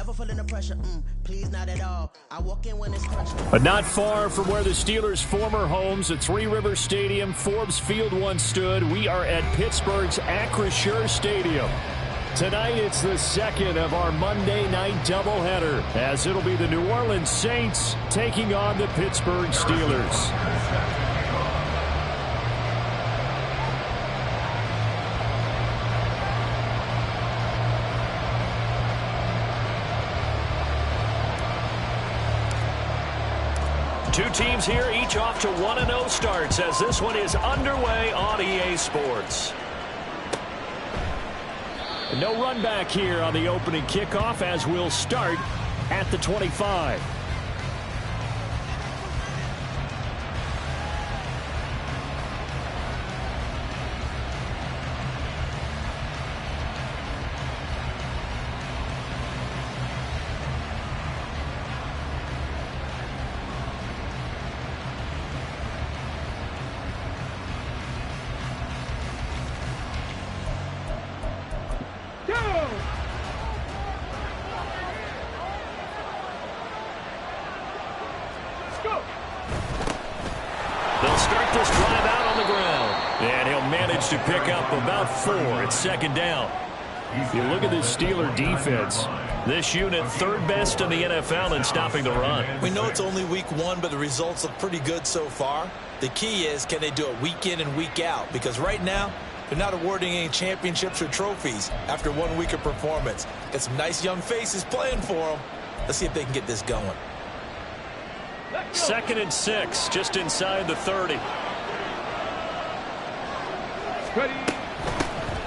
Never feeling the pressure, please not at all. I walk in when it's pressure. But not far from where the Steelers' former homes at Three Rivers Stadium, Forbes Field once stood, we are at Pittsburgh's Acrisure Stadium. Tonight, it's the second of our Monday night doubleheader, as it'll be the New Orleans Saints taking on the Pittsburgh Steelers. Two teams here, each off to 1-0 starts as this one is underway on EA Sports. No run back here on the opening kickoff as we'll start at the 25. They'll start this drive out on the ground. And he'll manage to pick up about 4 at second down. You look at this Steeler defense. This unit third best in the NFL in stopping the run. We know it's only week 1, but the results look pretty good so far. The key is, can they do it week in and week out? Because right now, they're not awarding any championships or trophies after 1 week of performance. Got some nice young faces playing for them. Let's see if they can get this going. 2nd and 6, just inside the 30.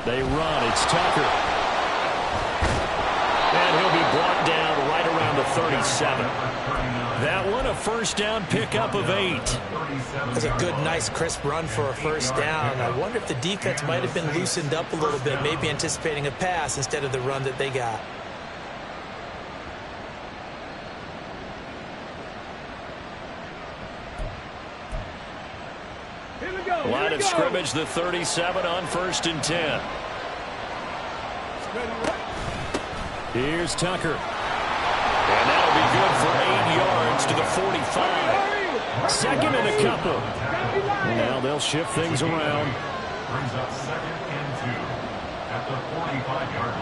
They run. It's Tucker. And he'll be brought down right around the 37. That one a first down pickup of 8. That's a good, nice, crisp run for a first down. I wonder if the defense might have been loosened up a little bit, maybe anticipating a pass instead of the run that they got. Line of scrimmage, the 37 on 1st and 10. Here's Tucker. And that'll be good for 8 yards to the 45. Second and a couple. Now they'll shift things around. Brings up 2nd and 2 at the 45-yard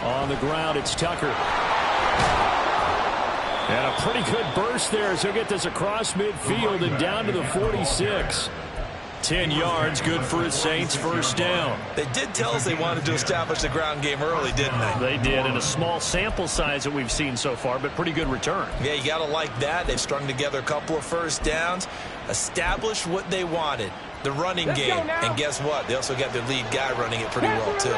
line. On the ground, it's Tucker. And a pretty good burst there as he'll get this across midfield and down to the 46. 10 yards, good for his Saints, first down. They did tell us they wanted to establish the ground game early, didn't they? They did, in a small sample size that we've seen so far, but pretty good return. Yeah, you got to like that. They've strung together a couple of first downs, established what they wanted, the running game. And guess what? They also got their lead guy running it pretty well, too.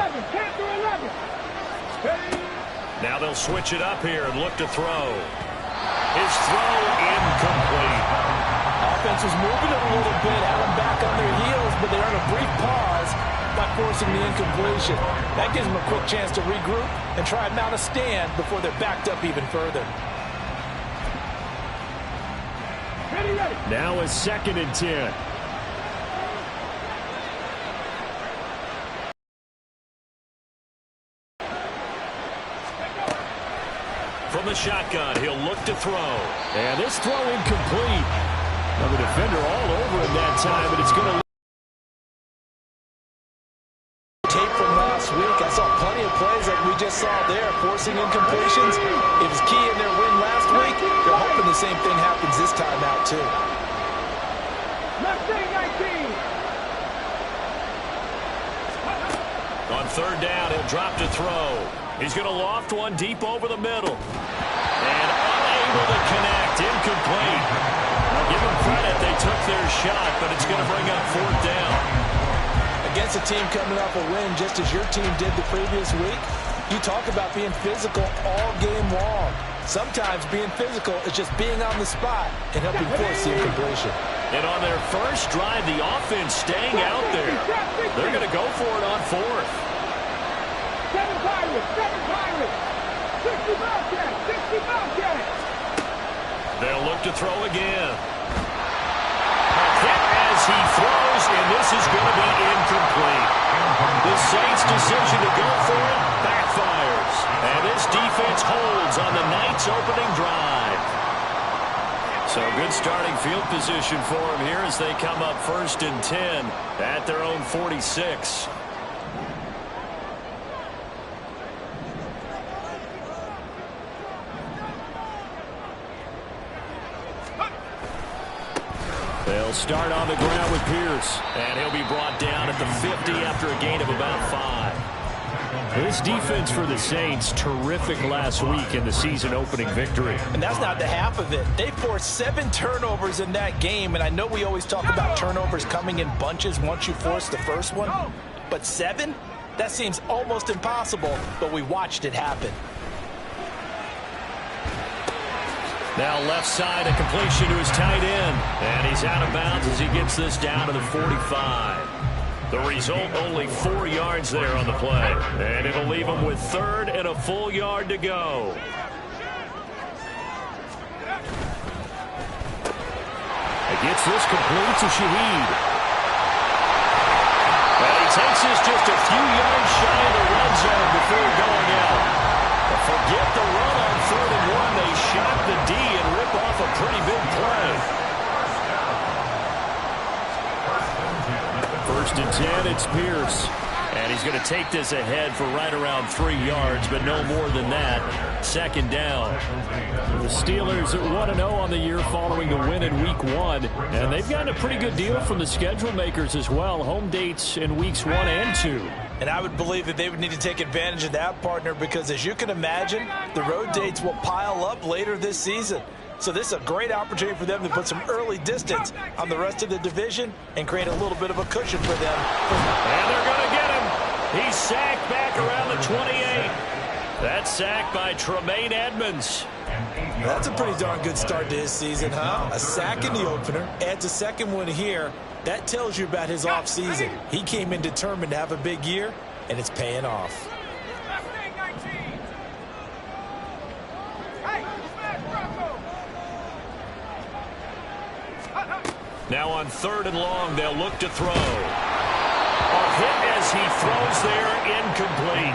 Now they'll switch it up here and look to throw. His throw incomplete. Offense was moving it a little bit, had them back on their heels, but they're on a brief pause by forcing the incompletion. That gives them a quick chance to regroup and try and mount a stand before they're backed up even further. Now a 2nd and 10. From the shotgun, he'll look to throw. And this throw incomplete. Now the defender all over him that time, but it's going to... Tape from last week, I saw plenty of plays like we just saw there, forcing incompletions. It was key in their win last week. They're hoping the same thing happens this time out, too. On 3rd down, he'll drop to throw. He's going to loft one deep over the middle. And unable to connect. Incomplete. Now give them credit. They took their shot, but it's going to bring up 4th down. Against a team coming off a win just as your team did the previous week, you talk about being physical all game long. Sometimes being physical is just being on the spot and helping force the incompletion. And on their first drive, the offense staying out there. They're going to go for it on 4th. 7 Pirates, 60 Bobcats. They'll look to throw again. A hit as he throws, and this is going to be incomplete. The Saints' decision to go for it backfires. And this defense holds on the Knights' opening drive. So good starting field position for them here as they come up 1st and 10 at their own 46. They'll start on the ground with Pierce. And he'll be brought down at the 50 after a gain of about 5. This defense for the Saints, terrific last week in the season-opening victory. And that's not the half of it. They forced 7 turnovers in that game, and I know we always talk about turnovers coming in bunches once you force the first one. But 7? That seems almost impossible, but we watched it happen. Now left side, a completion to his tight end. And he's out of bounds as he gets this down to the 45. The result, only 4 yards there on the play. And it'll leave him with 3rd and a full yard to go. He gets this complete to Shaheed. And he takes this just a few yards shy of the red zone before going out. But forget the run on 3rd and 1. They shock the D and rip off a pretty big play. 1st and 10, it's Pierce. And he's going to take this ahead for right around 3 yards, but no more than that. 2nd down. The Steelers at 1-0 on the year following the win in Week 1. And they've gotten a pretty good deal from the schedule makers as well. Home dates in Weeks 1 and 2. And I would believe that they would need to take advantage of that, partner, because as you can imagine, the road dates will pile up later this season. So this is a great opportunity for them to put some early distance on the rest of the division and create a little bit of a cushion for them. And they're going to get him. He's sacked back around the 28. That's sacked by Tremaine Edmonds. That's a pretty darn good start to his season, huh? A sack in the opener, adds a second one here. That tells you about his offseason. He came in determined to have a big year, and it's paying off. Now on 3rd and long, they'll look to throw. A hit as he throws there, incomplete.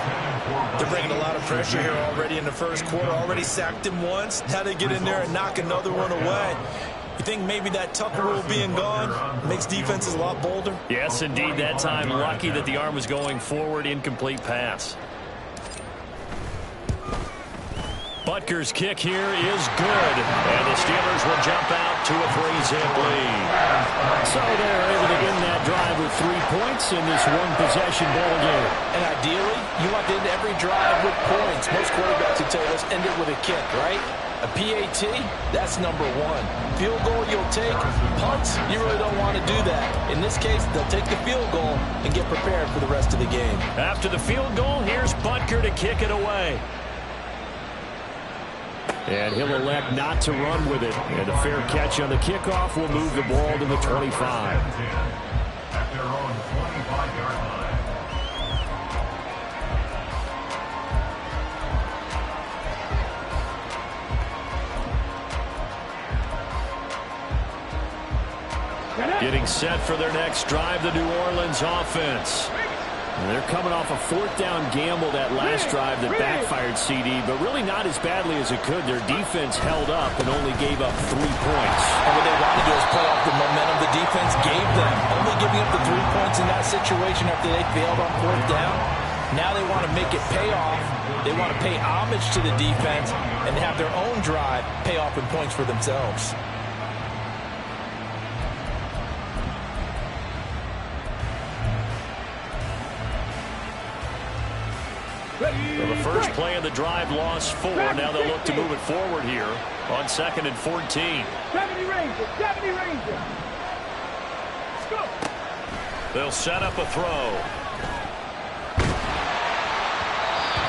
They're bringing a lot of pressure here already in the first quarter. Already sacked him once. Now they get in there and knock another one away. You think maybe that Tucker rule being gone makes defenses a lot bolder? Yes, indeed. That time, lucky that the arm was going forward. Incomplete pass. Butker's kick here is good. And the Steelers will jump out to a 3-zip lead. So they're able to end that drive with 3 points in this one-possession ball game. And ideally, you want to end every drive with points. Most quarterbacks would tell you, let's end it with a kick, right? A PAT, that's number 1. Field goal you'll take. Punts, you really don't want to do that. In this case, they'll take the field goal and get prepared for the rest of the game. After the field goal, here's Butker to kick it away. And he'll elect not to run with it. And a fair catch on the kickoff will move the ball to the 25. At their own 25-yard line. Getting set for their next drive, the New Orleans offense. And they're coming off a 4th down gamble that last drive that backfired CD, but really not as badly as it could. Their defense held up and only gave up 3 points. And what they want to do is play off the momentum the defense gave them. Only giving up the 3 points in that situation after they failed on 4th down. Now they want to make it pay off. They want to pay homage to the defense and have their own drive pay off with points for themselves. So the first play of the drive lost 4. Now they'll look to move it forward here on 2nd and 14. 70 Rangers, 70 Rangers. Let's go. They'll set up a throw.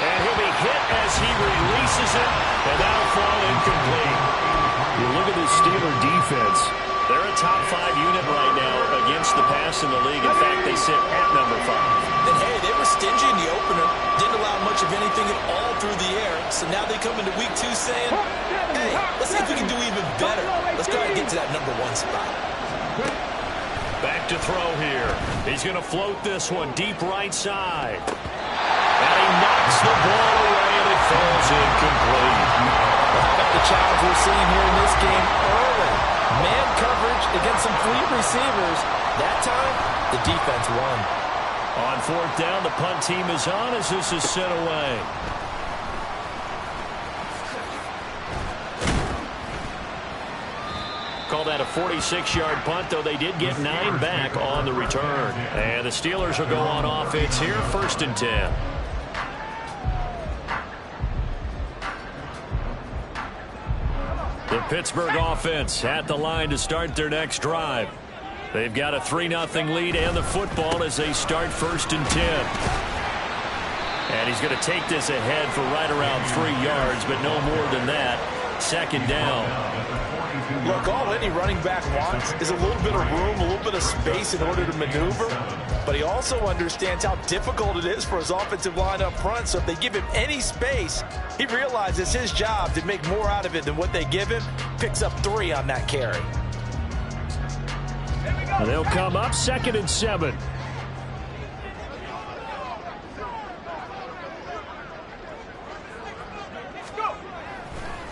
And he'll be hit as he releases it, and that'll fall incomplete. You look at this Steeler defense. They're a top 5 unit right now against the pass in the league. In fact, they sit at number 5. And hey, they were stingy in the opener. Didn't allow much of anything at all through the air. So now they come into week 2 saying, hey, let's see if we can do even better. Let's go ahead and get to that number 1 spot. Back to throw here. He's going to float this one deep right side. And he knocks the ball away, and it falls incomplete. How about the challenge we're seeing here in this game early? Man coverage against some fleet receivers. That time, the defense won. On fourth down, the punt team is on as this is sent away. Call that a 46-yard punt, though they did get 9 back on the return. And the Steelers will go on offense here, 1st and 10. The Pittsburgh offense at the line to start their next drive. They've got a 3-0 lead and the football as they start 1st and 10. And he's going to take this ahead for right around 3 yards, but no more than that. 2nd down. Look, all any running back wants is a little bit of room, a little bit of space in order to maneuver. But he also understands how difficult it is for his offensive line up front. So if they give him any space, he realizes his job to make more out of it than what they give him. Picks up 3 on that carry. They'll come up 2nd and 7.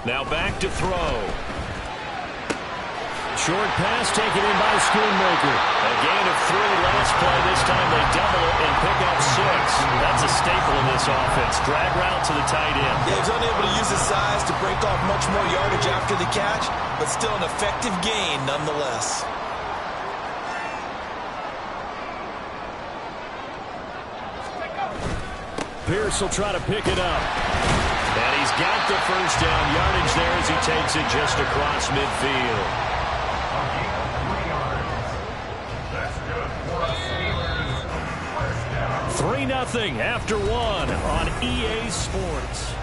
Now back to throw. Short pass taken in by Schoonmaker. A gain of 3 last play. This time they double it and pick up 6. That's a staple in this offense. Drag route to the tight end. Yeah, he's unable to use his size to break off much more yardage after the catch, but still an effective gain nonetheless. Pierce will try to pick it up. And he's got the 1st down yardage there as he takes it just across midfield. 3-0 after 1 on EA Sports.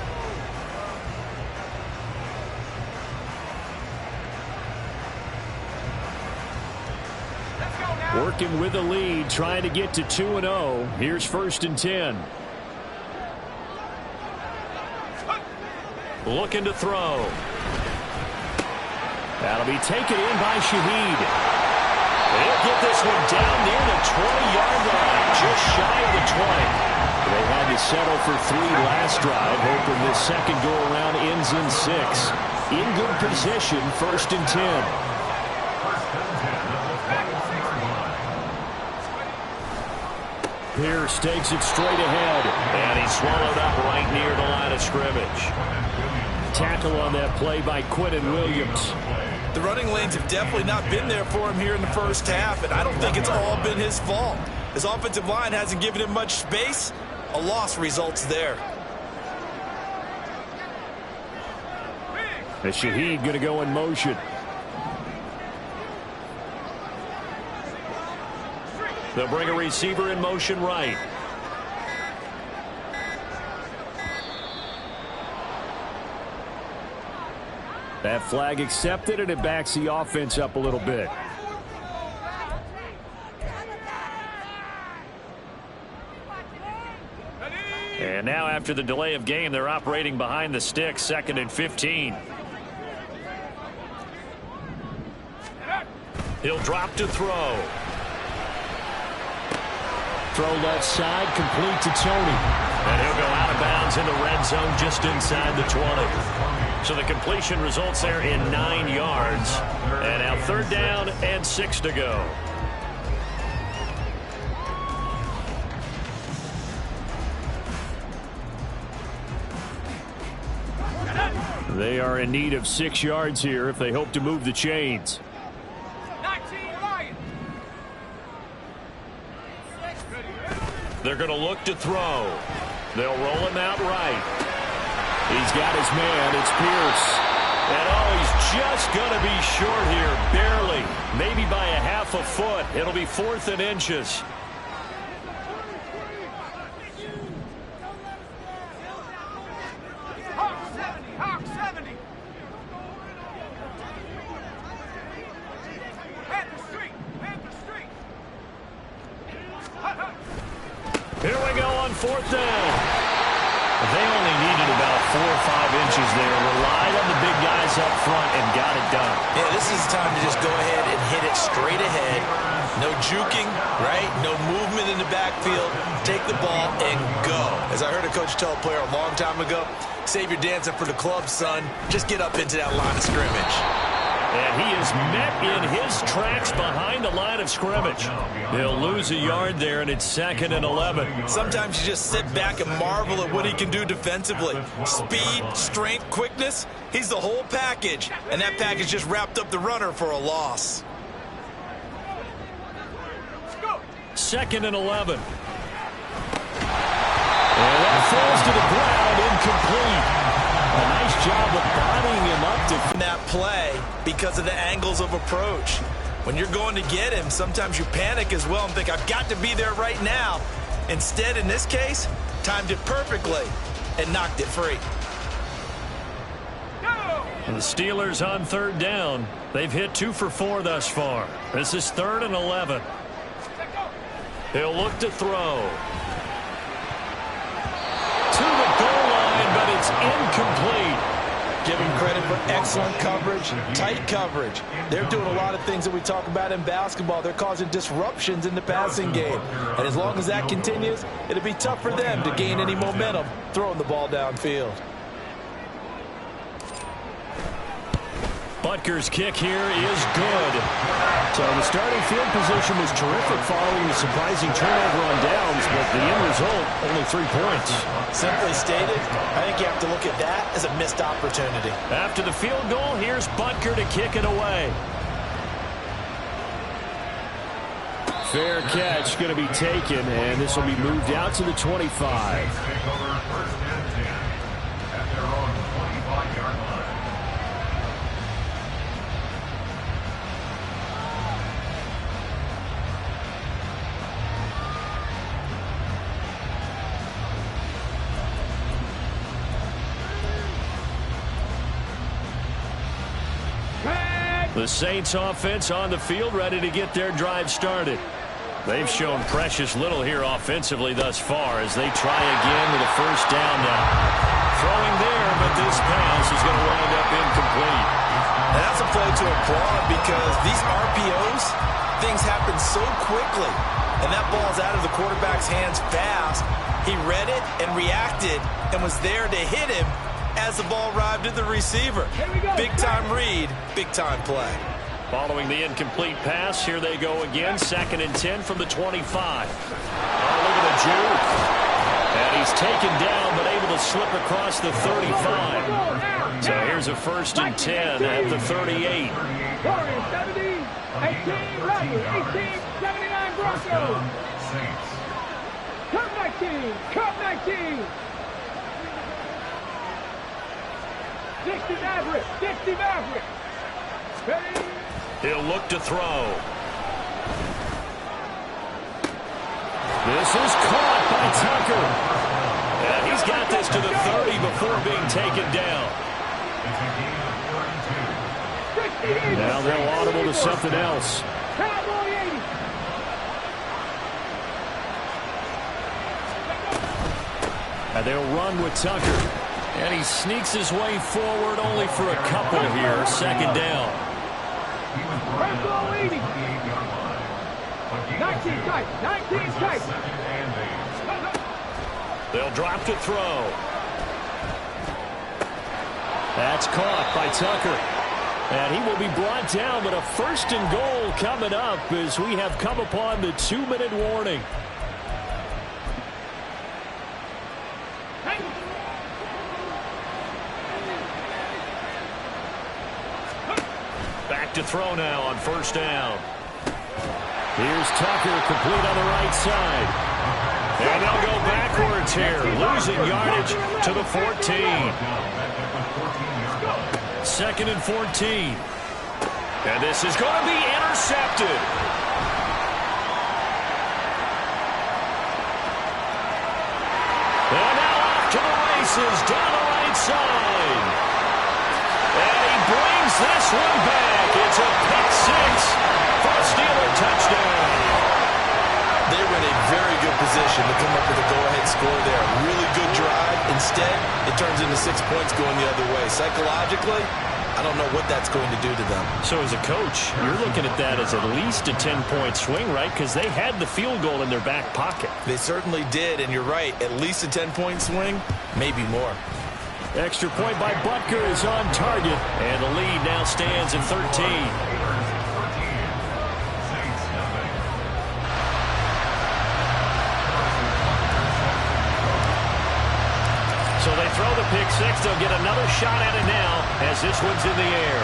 Working with a lead, trying to get to 2-0. Here's 1st and 10. Looking to throw. That'll be taken in by Shaheed. They'll get this one down near the 20-yard line, just shy of the 20. They had to settle for 3 last drive, hoping this second go-around ends in 6. In good position, 1st and 10. Pierce takes it straight ahead, and he's swallowed up right near the line of scrimmage. Tackle on that play by Quinnen Williams. The running lanes have definitely not been there for him here in the first half, and I don't think it's all been his fault. His offensive line hasn't given him much space. A loss results there. And Shaheed going to go in motion. They'll bring a receiver in motion right. That flag accepted, and it backs the offense up a little bit. And now after the delay of game, they're operating behind the sticks, 2nd and 15. He'll drop to throw. Throw left side, complete to Tony. And he'll go out of bounds in the red zone just inside the 20. So the completion results there in 9 yards. And now 3rd down and 6 to go. They are in need of 6 yards here if they hope to move the chains. They're going to look to throw. They'll roll him out right. He's got his man. It's Pierce. And he's just going to be short here, barely. Maybe by a half a foot. It'll be 4th and inches. Hawk 70. Here we go on 4th down. They only needed about 4 or 5 inches there. Relied on the big guys up front and got it done. Yeah, this is time to just go ahead and hit it it straight ahead. No juking, right? No movement in the backfield. Take the ball and go. As I heard a coach tell a player a long time ago, save your dancing for the club, son. Just get up into that line of scrimmage. And he is met in his tracks behind the line of scrimmage. He'll lose a yard there, and it's 2nd and 11. Sometimes you just sit back and marvel at what he can do defensively. Speed, strength, quickness, he's the whole package. And that package just wrapped up the runner for a loss. 2nd and 11. And that falls to the ground, incomplete. A nice job of bodying him up to that play because of the angles of approach. When you're going to get him, sometimes you panic as well and think, I've got to be there right now. Instead, in this case, timed it perfectly and knocked it free. And the Steelers on 3rd down. They've hit 2 for 4 thus far. This is 3rd and 11. He'll look to throw. To the goal line, but it's incomplete. Give him credit for excellent coverage, tight coverage. They're doing a lot of things that we talk about in basketball. They're causing disruptions in the passing game. And as long as that continues, it'll be tough for them to gain any momentum throwing the ball downfield. Butker's kick here is good. So the starting field position was terrific following the surprising turnover on downs, but the end result, only 3 points. Simply stated, I think you have to look at that as a missed opportunity. After the field goal, here's Butker to kick it away. Fair catch going to be taken, and this will be moved out to the 25. The Saints offense on the field, ready to get their drive started. They've shown precious little here offensively thus far as they try again with a 1st down now. Throwing there, but this pass is going to wind up incomplete. And that's a play to applaud because these RPOs, things happen so quickly. And that ball's out of the quarterback's hands fast. He read it and reacted and was there to hit him as the ball arrived at the receiver. Big-time read, big-time play. Following the incomplete pass, here they go again. 2nd and 10 from the 25. Oh, look at the juke. And he's taken down, but able to slip across the 35. So here's a 1st and 10 at the 38. 18, Riley, 18, 79 Broncos. Cup 19, Cup 19. 60 Maverick, 60 Maverick. Ready? He'll look to throw. This is caught by Tucker. And he's got this to the 30 before being taken down. Now they'll audible to something else. Cowboy 80. And they'll run with Tucker. And he sneaks his way forward only for a couple here. 2nd down. Bronco 80. 19 tight. 19 tight. They'll drop to throw. That's caught by Tucker. And he will be brought down, but a 1st and goal coming up as we have come upon the 2-minute warning. Back to throw now on 1st down. Here's Tucker, complete on the right side. And they'll go backwards here, losing yardage to the 14. 2nd and 14. And this is going to be intercepted. And now off to the races down the right side. And he brings this one back. It's a pick 6 for a Steeler touchdown. They were in a very good position to come up with a go-ahead score there. Really good drive. Instead, it turns into 6 points going the other way. Psychologically, I don't know what that's going to do to them. So as a coach, you're looking at that as at least a 10-point swing, right? Because they had the field goal in their back pocket. They certainly did, and you're right. At least a 10-point swing, maybe more. Extra point by Butker is on target, and the lead now stands at 13. So they throw the pick six. They'll get another shot at it now as this one's in the air.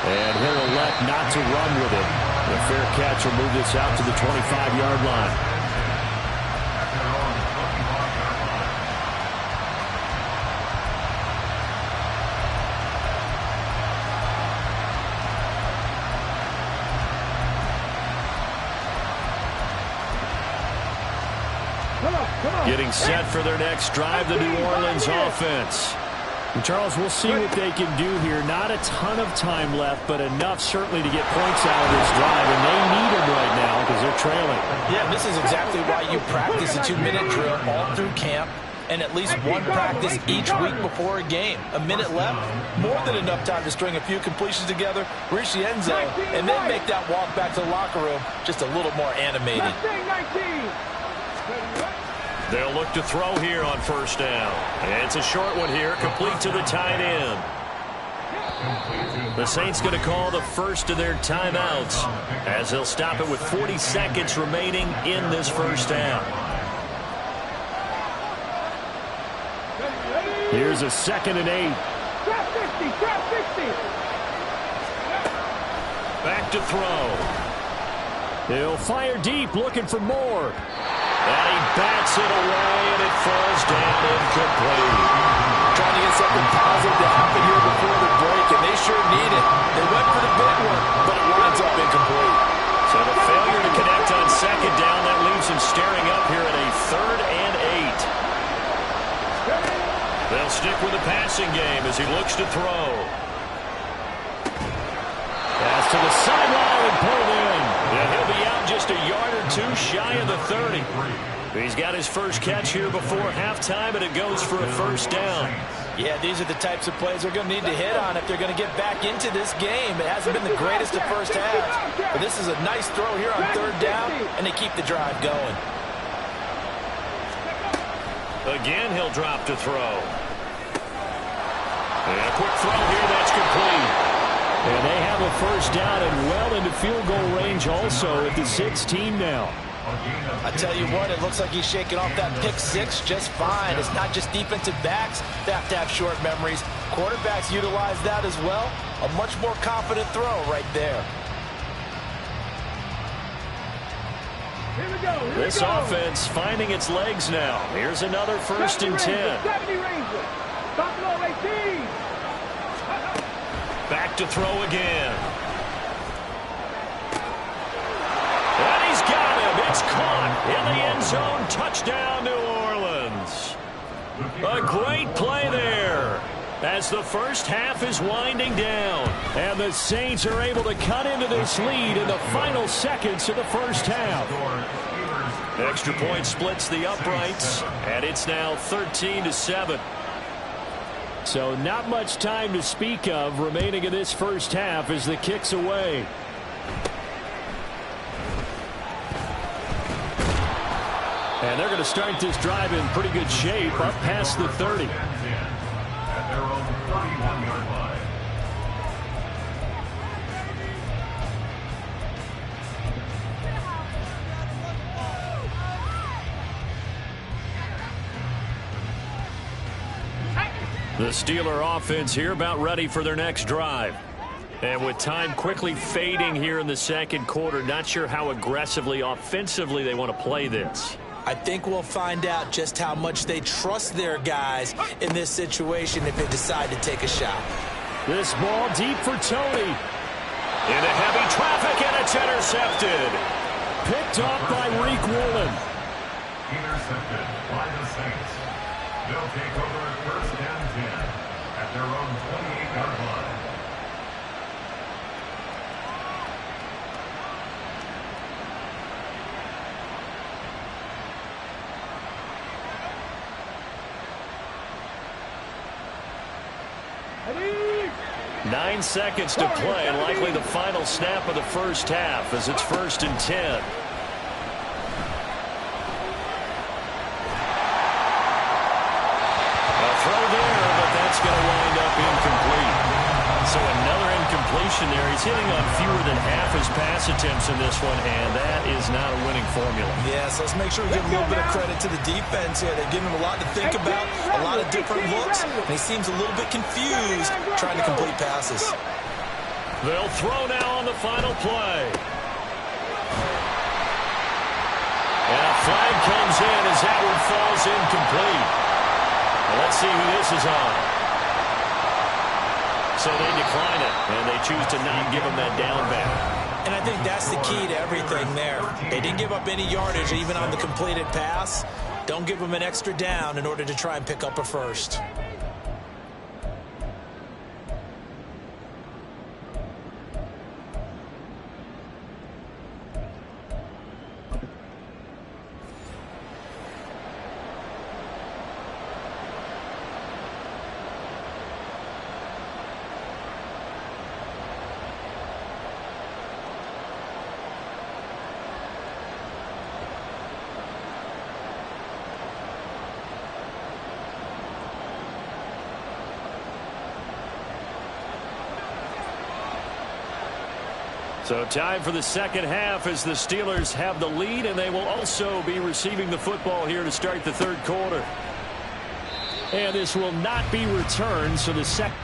And he'll elect not to run with it. The fair catch will move this out to the 25-yard line. Getting set for their next drive, the New Orleans offense. And Charles, we'll see what they can do here. Not a ton of time left, but enough certainly to get points out of this drive, and they need them right now because they're trailing. Yeah, this is exactly why you practice a 2-minute drill all through camp and at least one practice each week before a game. A minute left, more than enough time to string a few completions together, reach the end zone, and then make that walk back to the locker room just a little more animated. They'll look to throw here on first down. And it's a short one here, complete to the tight end. The Saints going to call the first of their timeouts as they'll stop it with 40 seconds remaining in this first half. Here's a 2nd and 8. Back to throw. He'll fire deep, looking for more. And he bats it away, and it falls down incomplete. Trying to get something positive to happen here before the break, and they sure need it. They went for the big one, but it winds up incomplete. So the failure to connect on 2nd down, that leaves him staring up here at a 3rd and 8. They'll stick with the passing game as he looks to throw. Pass to the sideline and pulled in. Yeah, he'll be out just a yard or two shy of the 30. He's got his first catch here before halftime, and it goes for a first down. Yeah, these are the types of plays they're going to need to hit on if they're going to get back into this game. It hasn't been the greatest of first halves, but this is a nice throw here on 3rd down, and they keep the drive going. Again, he'll drop to throw. And a quick throw here, that's complete. And they have a first down and well into field goal range also at the 16 now. I tell you what, it looks like he's shaking off that pick six just fine. It's not just defensive backs that have to have short memories. Quarterbacks utilize that as well. A much more confident throw right there. This offense finding its legs now. Here's another 1st and 10. Back to throw again. And he's got him. It's caught in the end zone. Touchdown, New Orleans. A great play there as the first half is winding down. And the Saints are able to cut into this lead in the final seconds of the first half. Extra point splits the uprights, and it's now 13-7. So not much time to speak of remaining in this first half as the kick's away. And they're going to start this drive in pretty good shape up past the 30. At their own 31-yard line. The Steeler offense here about ready for their next drive. And with time quickly fading here in the second quarter, not sure how aggressively, offensively they want to play this. I think we'll find out just how much they trust their guys in this situation if they decide to take a shot. This ball deep for Tony. Into heavy traffic, and it's intercepted. Picked off by Reek Woolen. Intercepted by the Saints. They'll take over 1st and 10 at their own 28-yard line. 9 seconds to play, likely the final snap of the first half as it's 1st and 10. A throw there, but that's going to wind up incomplete. So another incompletion there. He's hitting on fewer than half his pass attempts in this one, and that is not a winning formula. Yes, let's make sure we give a little bit of credit to the defense here. They've given him a lot to think about, a lot of different looks, and he seems a little bit confused trying to complete passes. They'll throw now on the final play. And a flag comes in as that one falls incomplete. Well, let's see who this is on. So they decline it, and they choose to not give him that down back. And I think that's the key to everything there. They didn't give up any yardage even on the completed pass. Don't give them an extra down in order to try and pick up a first. So time for the second half as the Steelers have the lead, and they will also be receiving the football here to start the third quarter. And this will not be returned, so the second.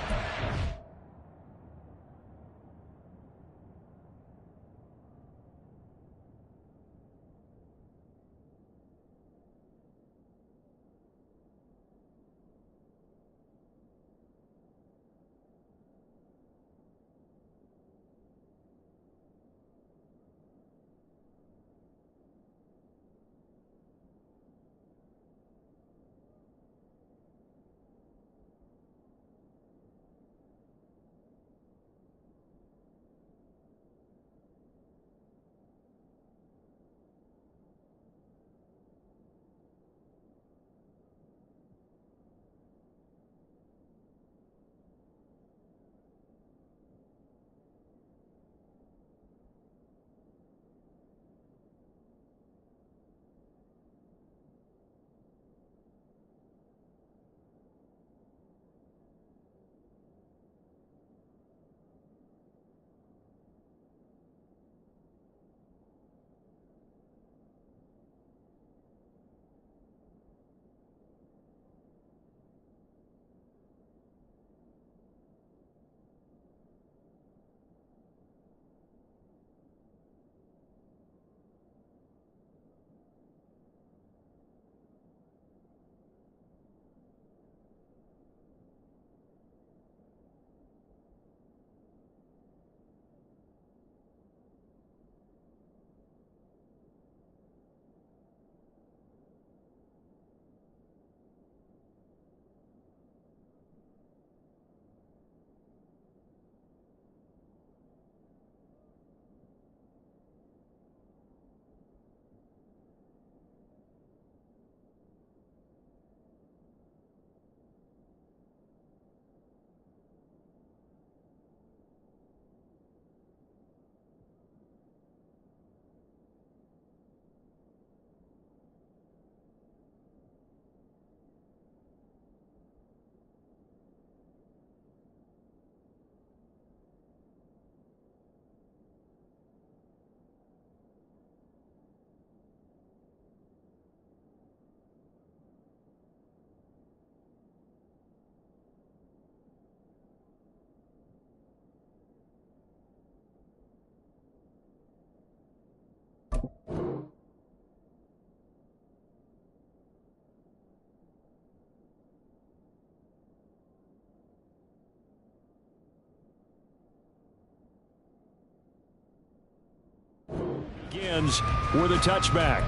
Begins with a touchback.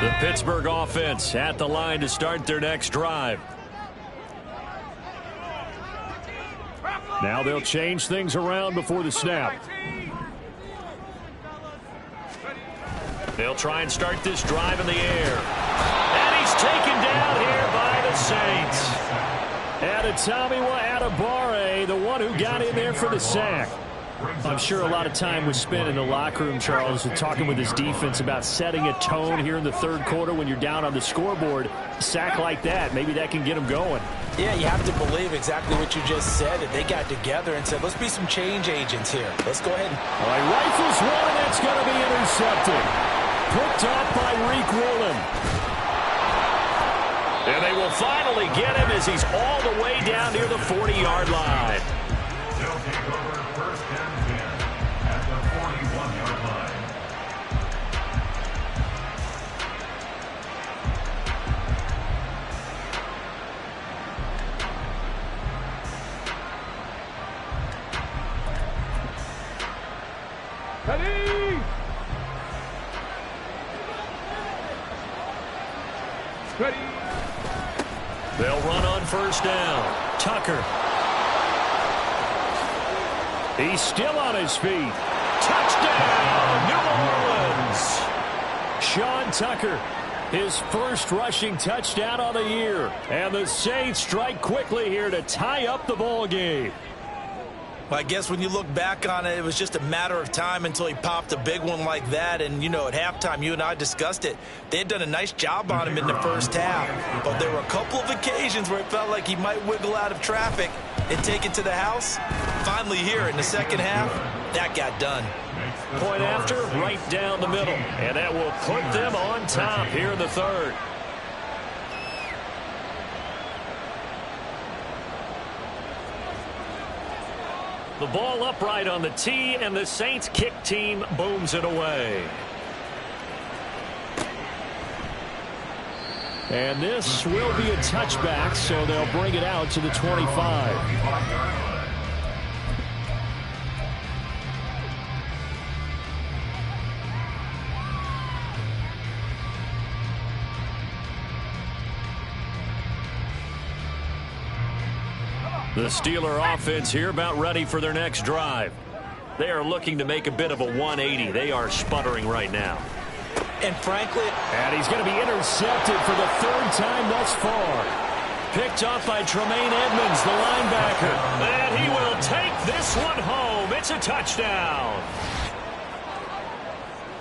The Pittsburgh offense at the line to start their next drive. Now they'll change things around before the snap. They'll try and start this drive in the air. And he's taken down here by the Saints. Adetomiwa Adebawore, the one who got in there for the sack. I'm sure a lot of time was spent in the locker room, Charles, talking with his defense about setting a tone here in the third quarter when you're down on the scoreboard. A sack like that, maybe that can get them going. Yeah, you have to believe exactly what you just said. That they got together and said, let's be some change agents here. Let's go ahead. All right, rifles one, and that's going to be intercepted. Picked up by Reek Woolen. And they will finally get him as he's all the way down near the 40-yard line. They'll take over first and 10 at the 41-yard line. Ready! Ready! They'll run on first down. Tucker. He's still on his feet. Touchdown, New Orleans. Sean Tucker, his first rushing touchdown on the year. And the Saints strike quickly here to tie up the ball game. Well, I guess when you look back on it, it was just a matter of time until he popped a big one like that. And, you know, at halftime, you and I discussed it. They had done a nice job on him in the first half. But there were a couple of occasions where it felt like he might wiggle out of traffic and take it to the house. Finally here in the second half, that got done. Point after, right down the middle. And that will put them on top here in the third. The ball upright on the tee, and the Saints kick team booms it away. And this will be a touchback, so they'll bring it out to the 25. The Steeler offense here about ready for their next drive. They are looking to make a bit of a 180. They are sputtering right now. And frankly, and he's going to be intercepted for the third time thus far. Picked off by Tremaine Edmonds, the linebacker. And he will take this one home. It's a touchdown.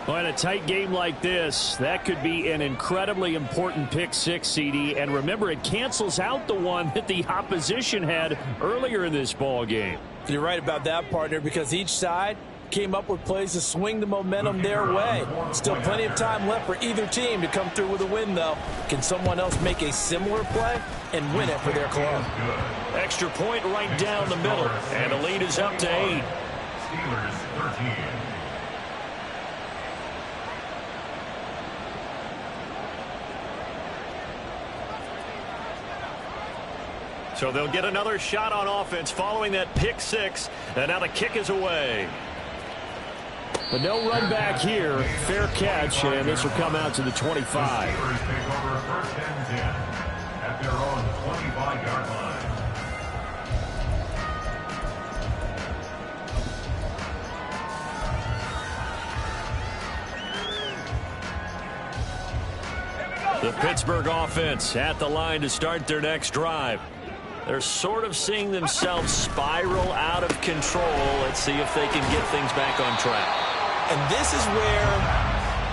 Well, in a tight game like this, that could be an incredibly important pick six, CD. And remember, it cancels out the one that the opposition had earlier in this ball game. You're right about that, partner, because each side came up with plays to swing the momentum their way. Still plenty of time left for either team to come through with a win, though. Can someone else make a similar play and win it for their club? Extra point right down the middle, and the lead is up to 8. Steelers 13. So they'll get another shot on offense following that pick six, and now the kick is away. But no run back here. Fair catch, and this will come out to the 25. The Steelers take over first and 10 at their own 25-yard line. The Pittsburgh offense at the line to start their next drive. They're sort of seeing themselves spiral out of control. Let's see if they can get things back on track. And this is where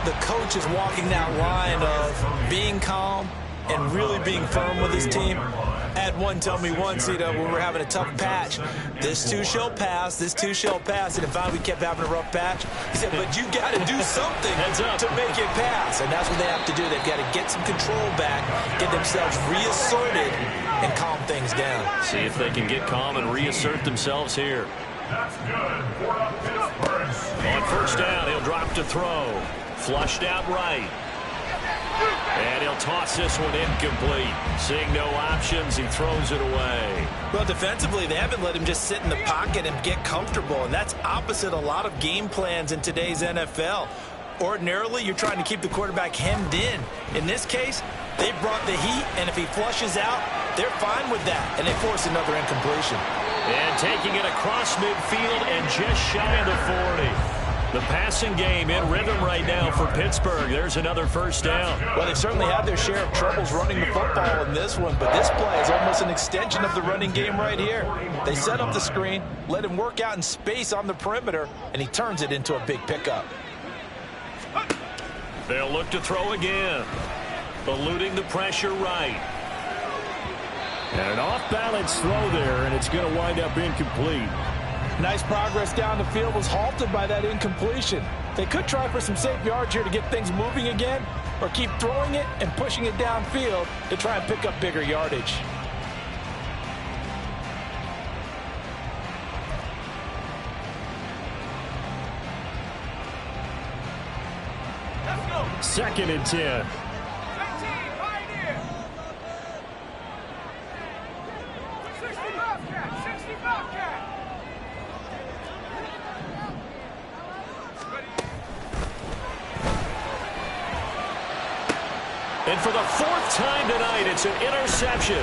the coach is walking that line of being calm and really being firm with his team. I had one tell me once, when we were having a tough patch, this too shall pass, this too shall pass. And if we kept having a rough patch, he said, but you got to do something to make it pass. And that's what they have to do. They've got to get some control back, get themselves reasserted, and calm things down. See if they can get calm and reassert themselves here. That's good for a Pittsburgh. On first down, he'll drop to throw. Flushed out right. And he'll toss this one incomplete. Seeing no options, he throws it away. Well, defensively, they haven't let him just sit in the pocket and get comfortable, and that's opposite a lot of game plans in today's NFL. Ordinarily, you're trying to keep the quarterback hemmed in. In this case, they brought the heat, and if he flushes out, they're fine with that, and they force another incompletion. And taking it across midfield and just shy of the 40. The passing game in rhythm right now for Pittsburgh. There's another first down. Well, they've certainly had their share of troubles running the football in this one, but this play is almost an extension of the running game right here. They set up the screen, let him work out in space on the perimeter, and he turns it into a big pickup. They'll look to throw again. Eluding the pressure right. And an off-balance throw there, and it's going to wind up incomplete. Nice progress down the field was halted by that incompletion. They could try for some safe yards here to get things moving again, or keep throwing it and pushing it downfield to try and pick up bigger yardage. Second and 10. And for the fourth time tonight, it's an interception.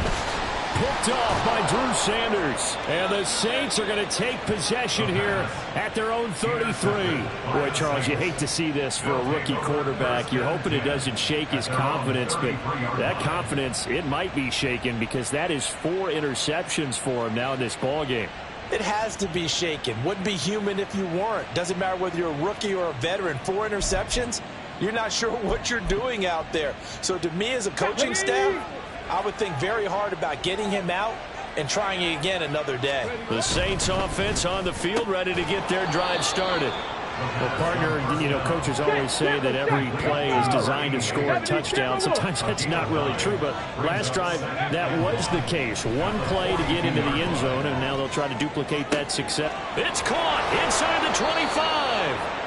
Picked off by Drew Sanders. And the Saints are going to take possession here at their own 33. Boy, Charles, you hate to see this for a rookie quarterback. You're hoping it doesn't shake his confidence, but that confidence, it might be shaken because that is 4 interceptions for him now in this ballgame. It has to be shaken. Wouldn't be human if you weren't. Doesn't matter whether you're a rookie or a veteran. 4 interceptions, you're not sure what you're doing out there. So to me as a coaching staff, I would think very hard about getting him out and trying it again another day. The Saints offense on the field, ready to get their drive started. Well, partner, you know, coaches always say that every play is designed to score a touchdown. Sometimes that's not really true, but last drive, that was the case. One play to get into the end zone, and now they'll try to duplicate that success. It's caught inside the 25.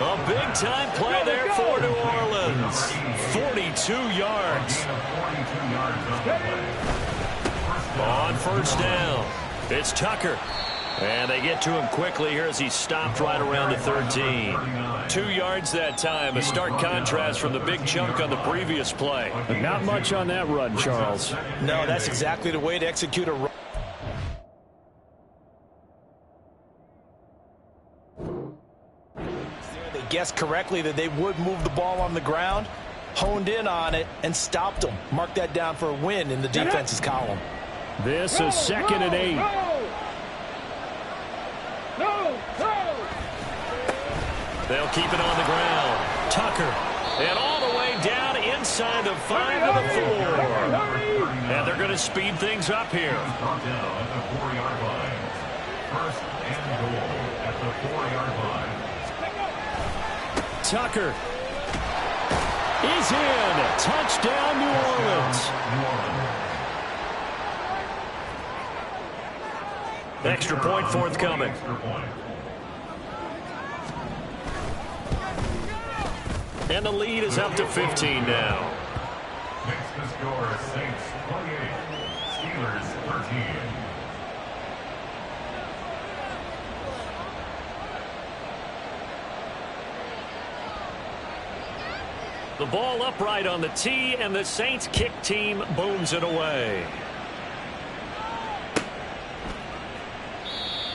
A big-time play there for New Orleans. 42 yards. On first down, it's Tucker. And they get to him quickly here as he stopped right around the 13. 2 yards that time. A stark contrast from the big chunk on the previous play. But not much on that run, Charles. No, that's exactly the way to execute a run. They guessed correctly that they would move the ball on the ground, honed in on it, and stopped them. Mark that down for a win in the defense's column. This is 2nd and 8. They'll keep it on the ground. Tucker. And all the way down inside the 5 to the 4. And they're going to speed things up here. Tucker is in. Touchdown, New Orleans. Extra point forthcoming. And the lead is up to 15 now. Makes the score Saints 28, Steelers 13. The ball upright on the tee, and the Saints kick team booms it away.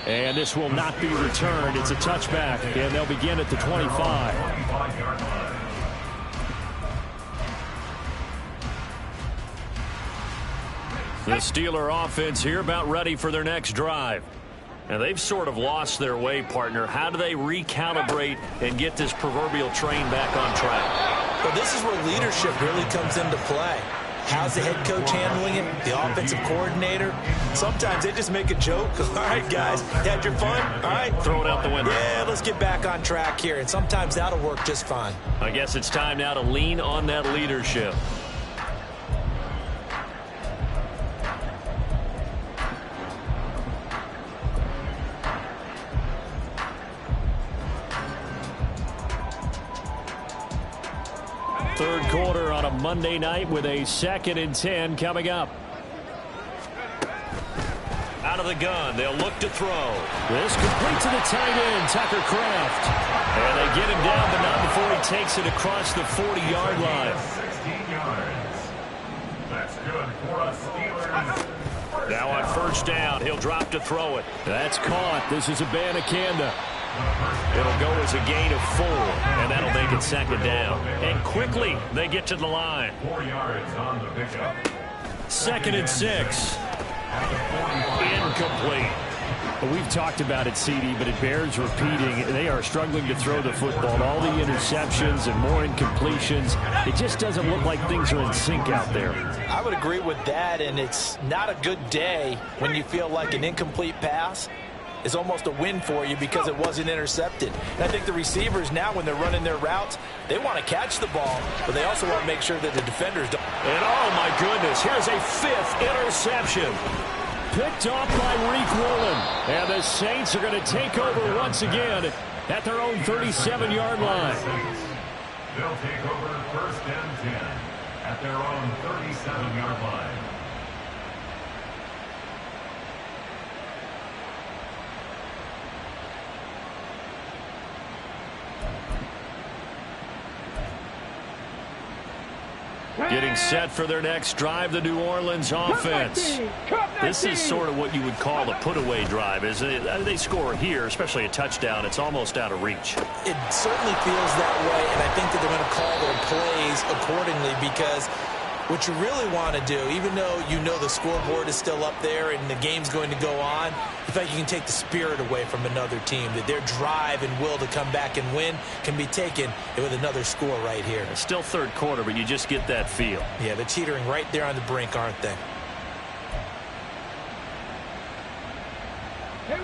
And this will not be returned. It's a touchback, and they'll begin at the 25. The Steeler offense here about ready for their next drive. And they've sort of lost their way, partner. How do they recalibrate and get this proverbial train back on track? Well, this is where leadership really comes into play. How's the head coach handling it? The offensive coordinator? Sometimes they just make a joke. All right, guys, had your fun? All right. Throw it out the window. Yeah, let's get back on track here. And sometimes that'll work just fine. I guess it's time now to lean on that leadership. Third quarter on a Monday night with a 2nd and 10 coming up. Out of the gun, they'll look to throw. This complete to the tight end, Tucker Kraft. And they get him down, but not before he takes it across the 40-yard line. 16 yards. That's good for us Steelers. Now on first down, he'll drop to throw it. That's caught. This is Abanikanda. It'll go as a gain of 4, and that'll make it second down. And quickly, they get to the line. 4 yards on the pickup. 2nd and 6. Incomplete. We've talked about it, CD, but it bears repeating. They are struggling to throw the football. All the interceptions and more incompletions. It just doesn't look like things are in sync out there. I would agree with that, and it's not a good day when you feel like an incomplete pass is almost a win for you because it wasn't intercepted. And I think the receivers now, when they're running their routes, they want to catch the ball, but they also want to make sure that the defenders don't. And oh my goodness, here's a 5th interception. Picked off by Reek Woolen. And the Saints are going to take over once again at their own 37-yard line. They'll take over 1st and 10 at their own 37-yard line. Getting set for their next drive, the New Orleans offense. This is sort of what you would call a put-away drive, isn't it? They score here, especially a touchdown. It's almost out of reach. It certainly feels that way, and I think that they're going to call their plays accordingly because what you really want to do, even though you know the scoreboard is still up there and the game's going to go on, you think you can take the spirit away from another team, that their drive and will to come back and win can be taken with another score right here. It's still 3rd quarter, but you just get that feel. Yeah, they're teetering right there on the brink, aren't they?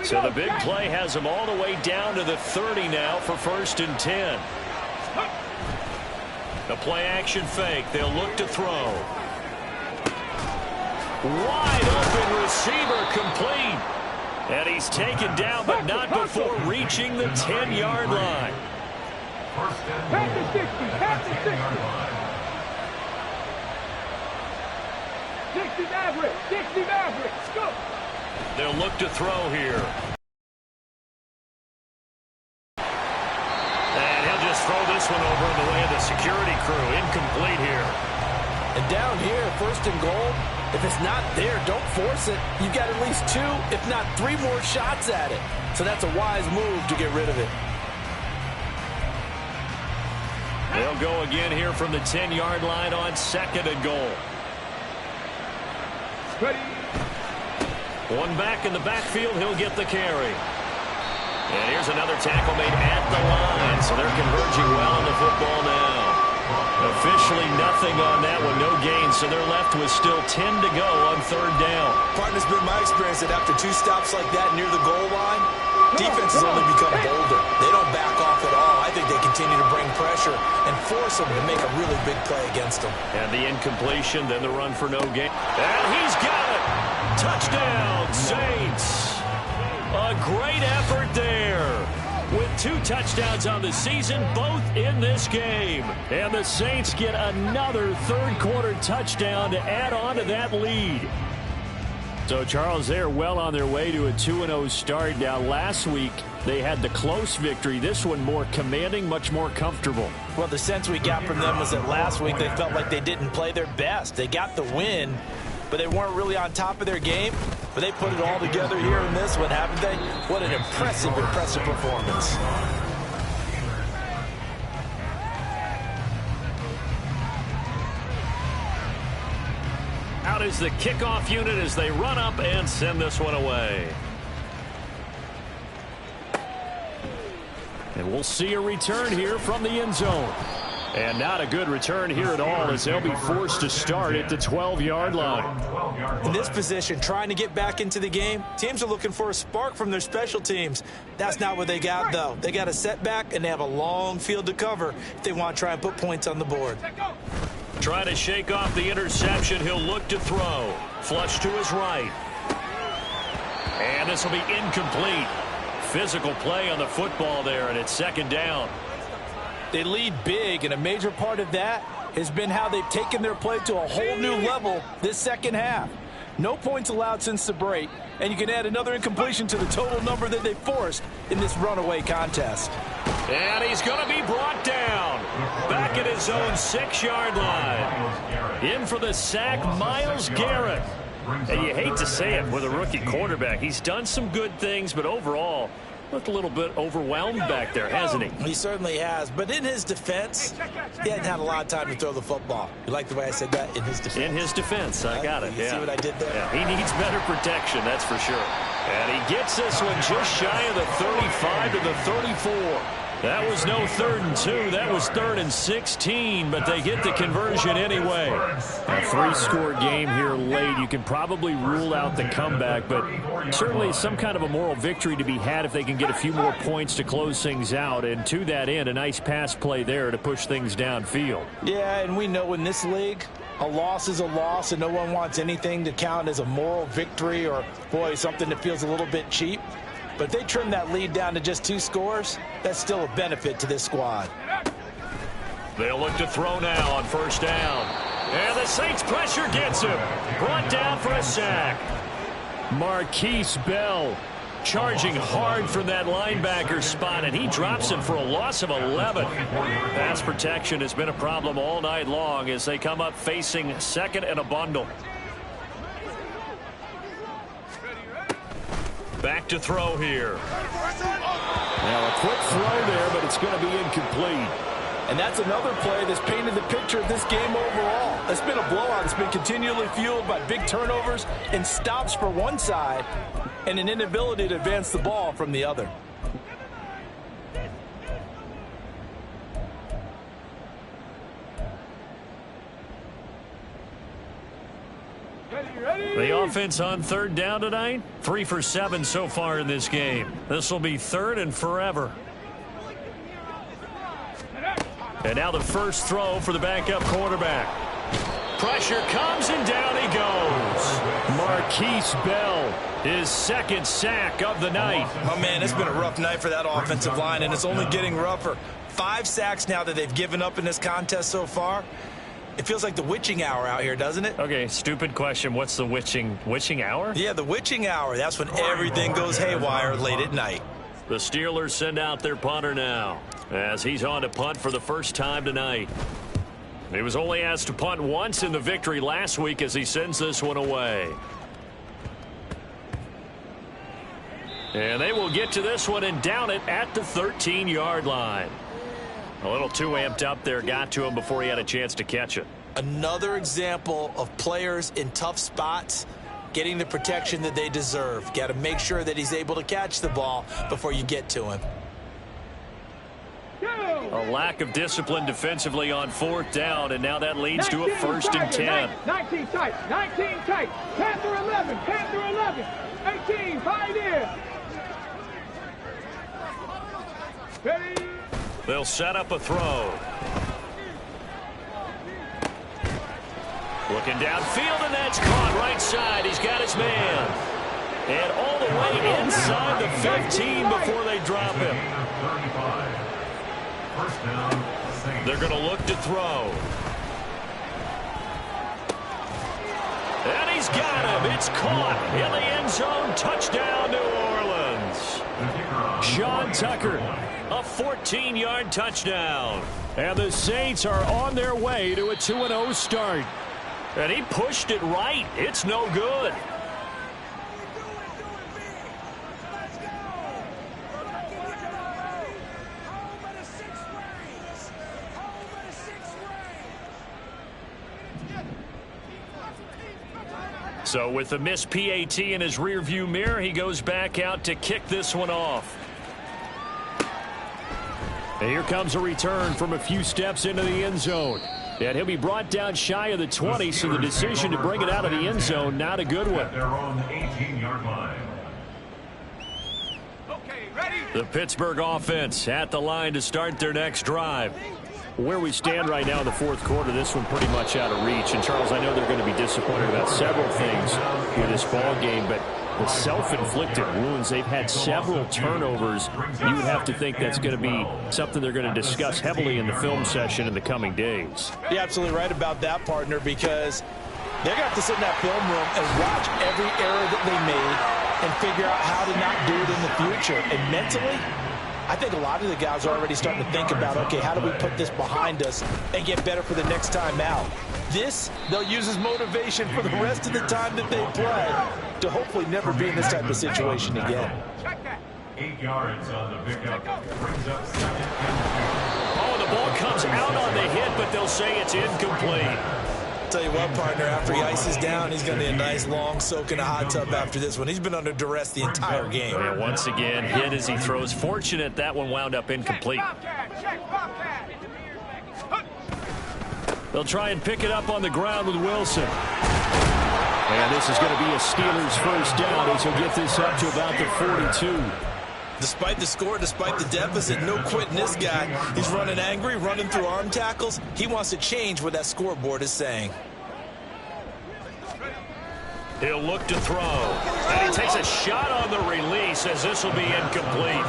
So the big play has them all the way down to the 30 now for 1st and 10. The play-action fake. They'll look to throw. Wide open receiver complete. And he's taken down, but not before reaching the 10-yard line. 1st and 10 at the 10-yard line. 60 Mavericks, go! They'll look to throw here. And he'll just throw this one over in the way of the security crew. Incomplete here. And down here, 1st and goal, if it's not there, don't force it. You've got at least 2, if not 3 more shots at it. So that's a wise move to get rid of it. They'll go again here from the 10-yard line on 2nd and goal. Ready. One back in the backfield, he'll get the carry. And here's another tackle made at the line, so they're converging well on the football now. Officially nothing on that one, no gain, so they're left with still 10 to go on 3rd down. Partner's been my experience that after 2 stops like that near the goal line, defenses only become bolder. They don't back off at all. I think they continue to bring pressure and force them to make a really big play against them. And the incompletion, then the run for no gain. And he's got it! Touchdown, Saints! A great effort there. With 2 touchdowns on the season, both in this game. And the Saints get another 3rd quarter touchdown to add on to that lead. So, Charles, they're well on their way to a 2-0 start. Now, last week, they had the close victory. This one more commanding, much more comfortable. Well, the sense we got from them was that last week they felt like they didn't play their best. They got the win, but they weren't really on top of their game. But they put it all together here in this one, haven't they? What an impressive performance. Out is the kickoff unit as they run up and send this one away. And we'll see a return here from the end zone. And not a good return here at all as they'll be forced to start at the 12-yard line. In this position, trying to get back into the game, teams are looking for a spark from their special teams. That's not what they got, though. They got a setback, and they have a long field to cover if they want to try and put points on the board. Trying to shake off the interception. He'll look to throw. Flush to his right. And this will be incomplete. Physical play on the football there, and it's 2nd down. They lead big, and a major part of that has been how they've taken their play to a whole new level this 2nd half. No points allowed since the break, and you can add another incompletion to the total number that they forced in this runaway contest. And he's going to be brought down. Back at his own 6-yard line. In for the sack, Myles Garrett. And you hate to say it with a rookie quarterback. He's done some good things, but overall, Looked a little bit overwhelmed back there, hasn't he? He certainly has. But in his defense, he hadn't had a lot of time to throw the football. You like the way I said that? In his defense. In his defense. I got it. You see what I did there? Yeah, he needs better protection, that's for sure. And he gets this one just shy of the 35 to the 34. That was no 3rd and 2. That was 3rd and 16, but they get the conversion anyway. A 3-score game here late. You can probably rule out the comeback, but certainly some kind of a moral victory to be had if they can get a few more points to close things out. And to that end, a nice pass play there to push things downfield. Yeah, and we know in this league, a loss is a loss, and no one wants anything to count as a moral victory or, boy, something that feels a little bit cheap. But if they trim that lead down to just 2 scores, that's still a benefit to this squad. They'll look to throw now on 1st down. And the Saints pressure gets him. Brought down for a sack. Marquise Bell charging hard from that linebacker spot, and he drops him for a loss of 11. Pass protection has been a problem all night long as they come up facing 2nd and a bundle. Back to throw here. Now a quick throw there, but it's going to be incomplete. And that's another play that's painted the picture of this game overall. It's been a blowout. It's been continually fueled by big turnovers and stops for one side and an inability to advance the ball from the other. The offense on 3rd down tonight, 3 for 7 so far in this game. This will be 3rd and forever. And now the first throw for the backup quarterback. Pressure comes and down he goes. Marquise Bell, his 2nd sack of the night. Oh, man, it's been a rough night for that offensive line, and it's only getting rougher. 5 sacks now that they've given up in this contest so far. It feels like the witching hour out here, doesn't it? Okay, stupid question. What's the witching hour? Yeah, the witching hour. That's when everything goes haywire late at night. The Steelers send out their punter now as he's on to punt for the first time tonight. He was only asked to punt once in the victory last week as he sends this one away. And they will get to this one and down it at the 13-yard line. A little too amped up there, got to him before he had a chance to catch it. Another example of players in tough spots getting the protection that they deserve. Got to make sure that he's able to catch the ball before you get to him. A lack of discipline defensively on 4th down, and now that leads to a 1st and 10. 19 tight, 19 tight, Panther 11, Panther 11, 18, 5 in. Ready? They'll set up a throw. Looking downfield, and that's caught right side. He's got his man. And all the way inside the 15 before they drop him. They're going to look to throw. And he's got him. It's caught in the end zone. Touchdown, New Orleans. Sean Tucker, a 14-yard touchdown. And the Saints are on their way to a 2-0 start. And he pushed it right. It's no good. So with the missed PAT in his rearview mirror, he goes back out to kick this one off. And here comes a return from a few steps into the end zone. And he'll be brought down shy of the 20, so the decision to bring it out of the end zone, not a good one. Their own 18-yard line. Okay, ready? The Pittsburgh offense at the line to start their next drive. Where we stand right now in the 4th quarter, this one pretty much out of reach. And, Charles, I know they're going to be disappointed about several things with this ball game, but the self-inflicted wounds, they've had several turnovers. You would have to think that's going to be something they're going to discuss heavily in the film session in the coming days. You're absolutely right about that, partner, because they're going to have to sit in that film room and watch every error that they made and figure out how to not do it in the future. And mentally, I think a lot of the guys are already starting to think about, okay, how do we put this behind us and get better for the next time out? This, they'll use as motivation for the rest of the time that they play to hopefully never be in this type of situation again. 8 yards on the pickup. Brings up 2nd and 2. Oh, the ball comes out on the hit, but they'll say it's incomplete. Tell you what, partner, after he ices down, he's going to need a nice long soak in a hot tub after this one. He's been under duress the entire game. And once again, hit as he throws. Fortunate that one wound up incomplete. They'll try and pick it up on the ground with Wilson. And this is going to be a Steelers first down as he'll get this up to about the 42. Despite the score, despite the deficit, no quitting this guy. He's running angry, running through arm tackles. He wants to change what that scoreboard is saying. He'll look to throw. And he takes a shot on the release as this will be incomplete.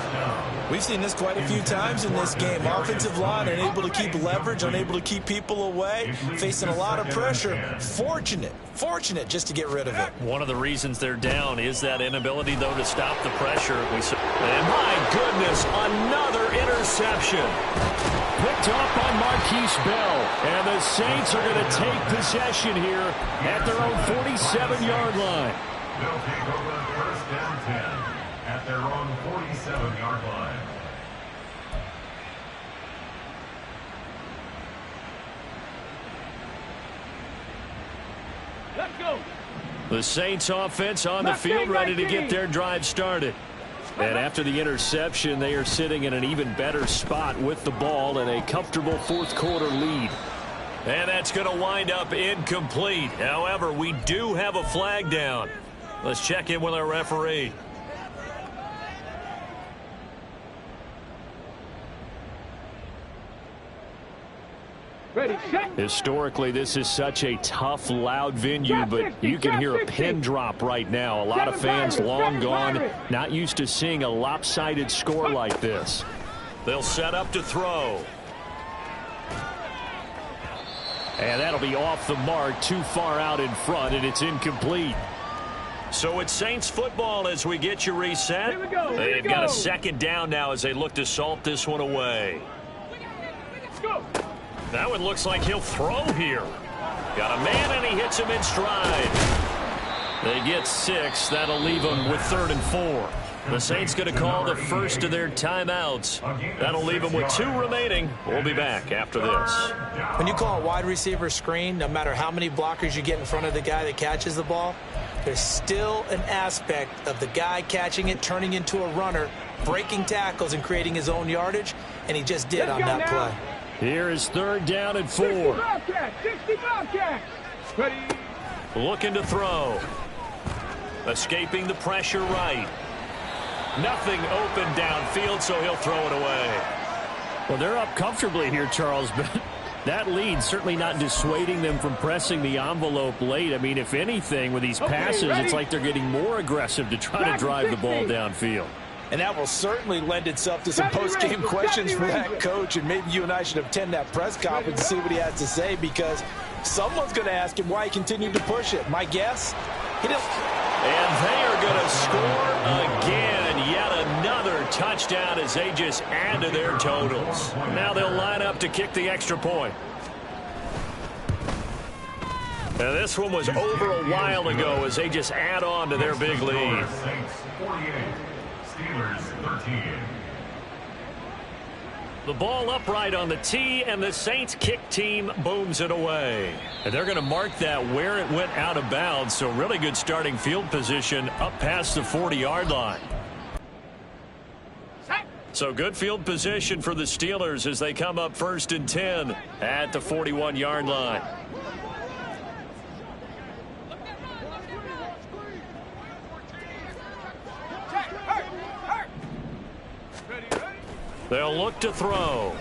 We've seen this quite a few times in this game. Offensive line unable to keep leverage, unable to keep people away, facing a lot of pressure. Fortunate just to get rid of it. One of the reasons they're down is that inability, though, to stop the pressure. And my goodness, another interception. Picked up on Marquise Bell. And the Saints are going to take possession here at their own 47-yard line. They'll take over 1st and 10 at their own 47-yard line. Let's go. The Saints offense on the field, ready to get their drive started. And after the interception, they are sitting in an even better spot with the ball and a comfortable fourth quarter lead. And that's going to wind up incomplete. However, we do have a flag down. Let's check in with our referee. Ready, set. Historically, this is such a tough, loud venue, but you can hear a pin drop right now. A lot of fans long gone, not used to seeing a lopsided score like this. They'll set up to throw. And that'll be off the mark, too far out in front, and it's incomplete. So it's Saints football as we get you reset. Here we go. They've got a second down now as they look to salt this one away. Let's go. That one looks like he'll throw here. Got a man, and he hits him in stride. They get 6. That'll leave them with 3rd and 4. The Saints going to call the first of their timeouts. That'll leave them with 2 remaining. We'll be back after this. When you call a wide receiver screen, no matter how many blockers you get in front of the guy that catches the ball, there's still an aspect of the guy catching it, turning into a runner, breaking tackles and creating his own yardage, and he just did on that play. Here is 3rd down and 4. 60 Bobcat. Ready. Looking to throw. Escaping the pressure right. Nothing open downfield, so he'll throw it away. Well, they're up comfortably here, Charles, but that lead certainly not dissuading them from pressing the envelope late. I mean, if anything, with these passes, it's like they're getting more aggressive to try to drive the ball downfield. And that will certainly lend itself to some post-game questions for that coach. And maybe you and I should attend that press conference and see what he has to say, because someone's going to ask him why he continued to push it. My guess, he didn't. And they are going to score again. Yet another touchdown as they just add to their totals. Now they'll line up to kick the extra point. Now this one was over a while ago as they just add on to their big lead. Saints 48, Steelers 13. The ball upright on the tee, and the Saints kick team booms it away. And they're going to mark that where it went out of bounds, so really good starting field position up past the 40-yard line. So good field position for the Steelers as they come up 1st and 10 at the 41-yard line. They'll look to throw.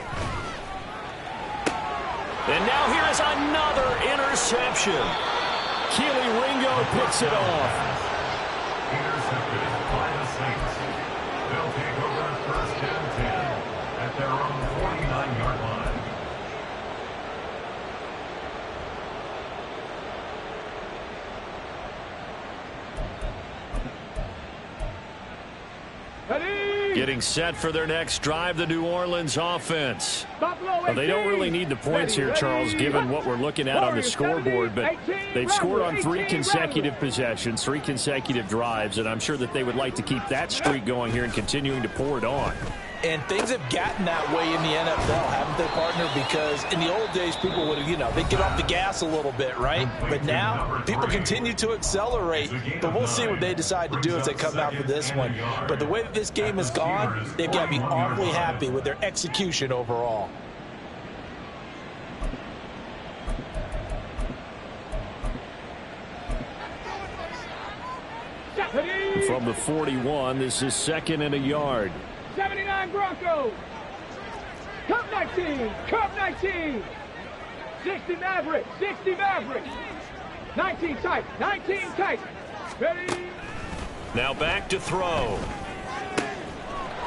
And now here is another interception. Keely Ringo picks it off. Intercepted by the Saints. They'll take over 1st and 10 at their own 49-yard line. Ready. Getting set for their next drive, the New Orleans offense. Well, they don't really need the points here, Charles, given what we're looking at on the scoreboard, but they've scored on 3 consecutive possessions, 3 consecutive drives, and I'm sure that they would like to keep that streak going here and continuing to pour it on. And things have gotten that way in the NFL, haven't they, partner? Because in the old days, people would have, they'd get off the gas a little bit, right? But now, people continue to accelerate. But we'll see what they decide to do as they come out for this one. But the way that this game has gone, they've got to be awfully happy with their execution overall. From the 41, this is 2nd and a yard. 79 Broncos. Cup 19. Cup 19. 60 Mavericks. 60 Mavericks. 19 tight. 19 tight. Ready? Now back to throw.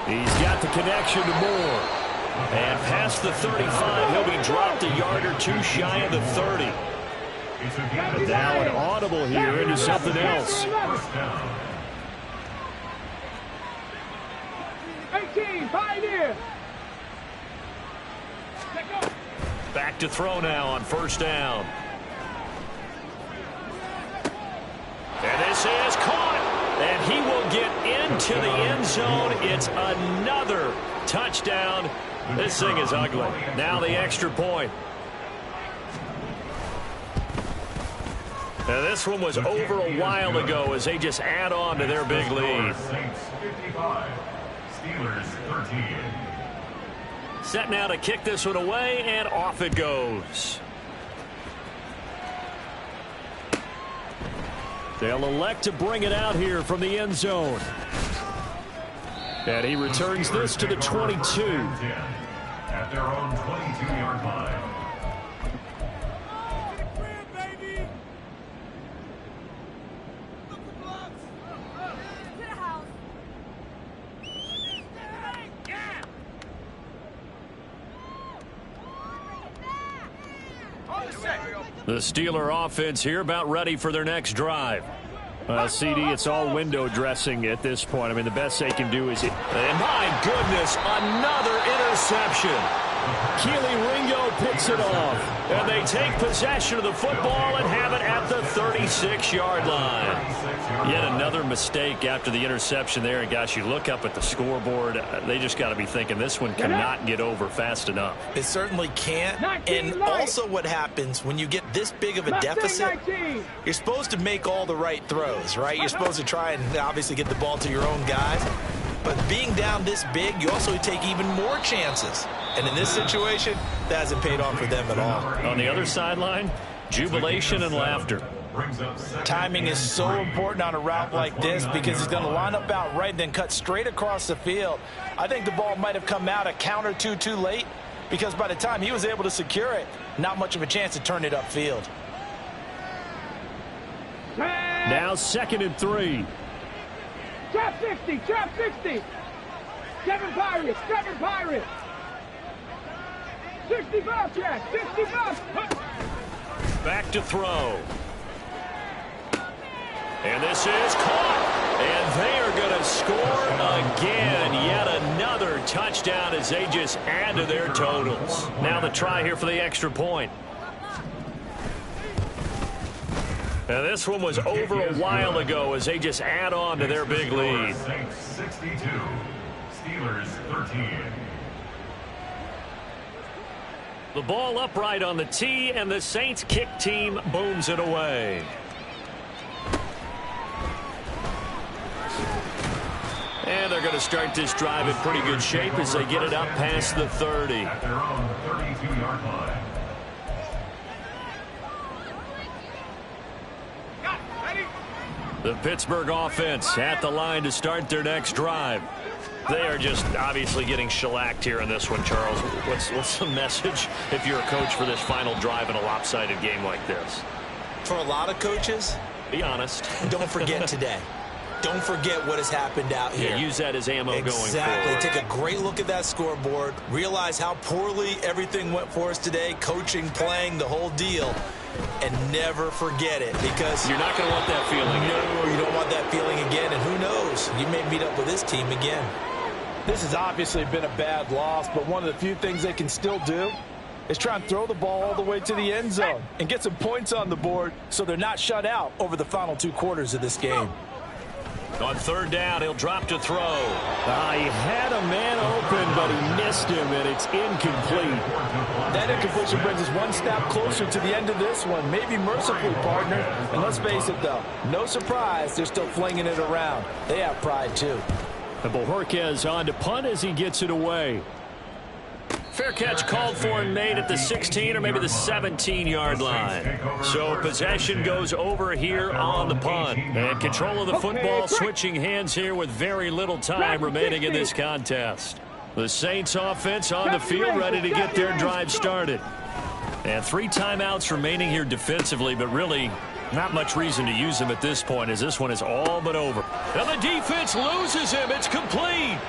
He's got the connection to Moore. And past the 35, he'll be dropped a yard or 2 shy of the 30. But now an audible here into something else. 18, Pioneer. Back to throw now on 1st down. And this is caught. And he will get into the end zone. It's another touchdown. This thing is ugly. Now the extra point. Now this one was over a while ago as they just add on to their big lead. Steelers 13. Set now to kick this one away, and off it goes. They'll elect to bring it out here from the end zone. And he returns this to the 22. At their own 22-yard line. The Steeler offense here about ready for their next drive. CD, it's all window dressing at this point. I mean, the best they can do is... And my goodness, another interception. Keely Ringo picks it off. And they take possession of the football and have it at the 36-yard line. Yet another mistake after the interception there. And, gosh, you look up at the scoreboard. They just got to be thinking this one cannot get over fast enough. It certainly can't. And also what happens when you get this big of a deficit, you're supposed to make all the right throws, right? You're supposed to try and obviously get the ball to your own guys. But being down this big, you also take even more chances. And in this situation, that hasn't paid off for them at all. On the other sideline, jubilation and laughter. Timing is so important on a route like this because he's going to line up out right and then cut straight across the field. I think the ball might have come out a count or two too late because by the time he was able to secure it, not much of a chance to turn it upfield. Now 2nd and 3. Trap 60, trap 60. 7 Pirates, 7 Pirates. 65 trap, 65. Back to throw. And this is caught. And they are going to score again. Yet another touchdown as they just add to their totals. Now the try here for the extra point. And this one was over a while ago as they just add on to their big lead. 62, Steelers 13. The ball upright on the tee, and the Saints kick team booms it away. And they're going to start this drive in pretty good shape as they get it up past the 30. At their own 32-yard line. The Pittsburgh offense at the line to start their next drive. They are just obviously getting shellacked here in this one, Charles. What's the message if you're a coach for this final drive in a lopsided game like this? For a lot of coaches, be honest. Don't forget today. Don't forget what has happened out here. Yeah, use that as ammo going forward. Exactly. Take a great look at that scoreboard. Realize how poorly everything went for us today. Coaching, playing, the whole deal. And never forget it because... You're not going to want that feeling again. No, you don't want that feeling again. And who knows? You may meet up with this team again. This has obviously been a bad loss, but one of the few things they can still do is try and throw the ball all the way to the end zone and get some points on the board so they're not shut out over the final 2 quarters of this game. On 3rd down, he'll drop to throw. He had a man open, but he missed him, and it's incomplete. That incompletion brings us one step closer to the end of this one. Maybe mercifully, partner. And let's face it, though, no surprise, they're still flinging it around. They have pride, too. And Bojorquez on to punt as he gets it away. Fair catch called for and made at the 16 or maybe the 17-yard line. So possession goes over here on the punt. And control of the football switching hands here with very little time remaining in this contest. The Saints offense on the field ready to get their drive started. And 3 timeouts remaining here defensively, but really not much reason to use them at this point as this one is all but over. And the defense loses him. It's complete.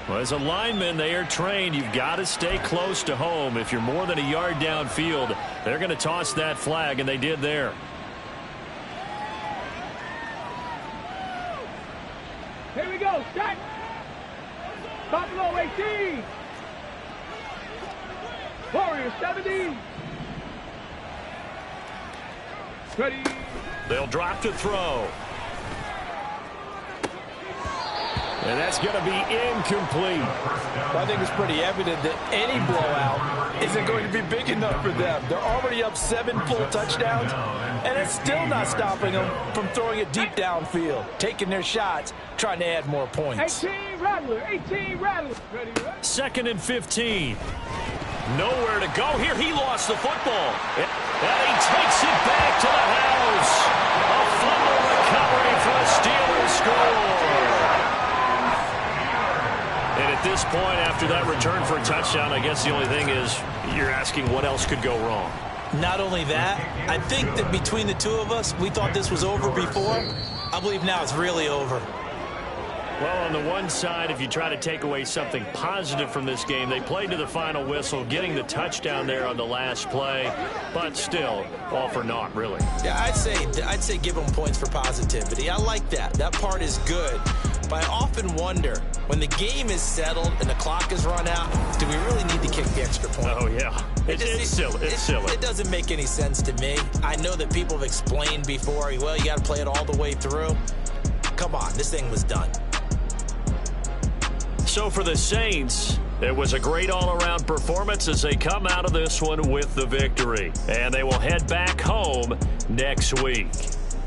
Well, as a lineman, they are trained. You've got to stay close to home. If you're more than a yard downfield, they're going to toss that flag, and they did there. Here we go, set. Buffalo 18. Warriors 70. Ready. They'll drop to throw. And that's going to be incomplete. I think it's pretty evident that any blowout isn't going to be big enough for them. They're already up 7 full touchdowns, and it's still not stopping them from throwing it deep downfield, taking their shots, trying to add more points. 18 Rattler, 18 Rattler. Ready, ready. 2nd and 15. Nowhere to go here. He lost the football. And he takes it back to the house. A fumble recovery for a Steelers score. And at this point, after that return for a touchdown, I guess the only thing is you're asking what else could go wrong. Not only that, I think that between the two of us, we thought this was over before. I believe now it's really over. Well, on the one side, if you try to take away something positive from this game, they played to the final whistle, getting the touchdown there on the last play, but still, all for naught, really. Yeah, I'd say give them points for positivity. I like that. That part is good. But I often wonder, when the game is settled and the clock is run out, do we really need to kick the extra point? Oh, yeah. It's silly. It's silly. It doesn't make any sense to me. I know that people have explained before, well, you got to play it all the way through. Come on, this thing was done. So for the Saints, it was a great all-around performance as they come out of this one with the victory. And they will head back home next week.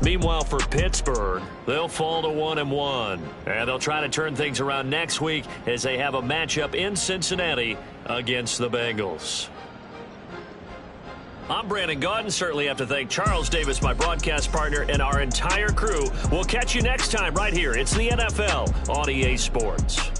Meanwhile, for Pittsburgh, they'll fall to 1-1. And they'll try to turn things around next week as they have a matchup in Cincinnati against the Bengals. I'm Brandon Gaudin. Certainly have to thank Charles Davis, my broadcast partner, and our entire crew. We'll catch you next time right here. It's the NFL on EA Sports.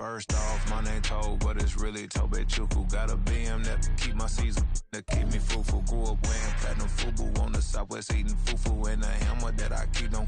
First off, my name Toad, but it's really Tobe Chuku. Got a BM that keep my season, that keep me fruitful. Grew up wearing platinum FUBU on the Southwest, eating fufu, and a hammer that I keep on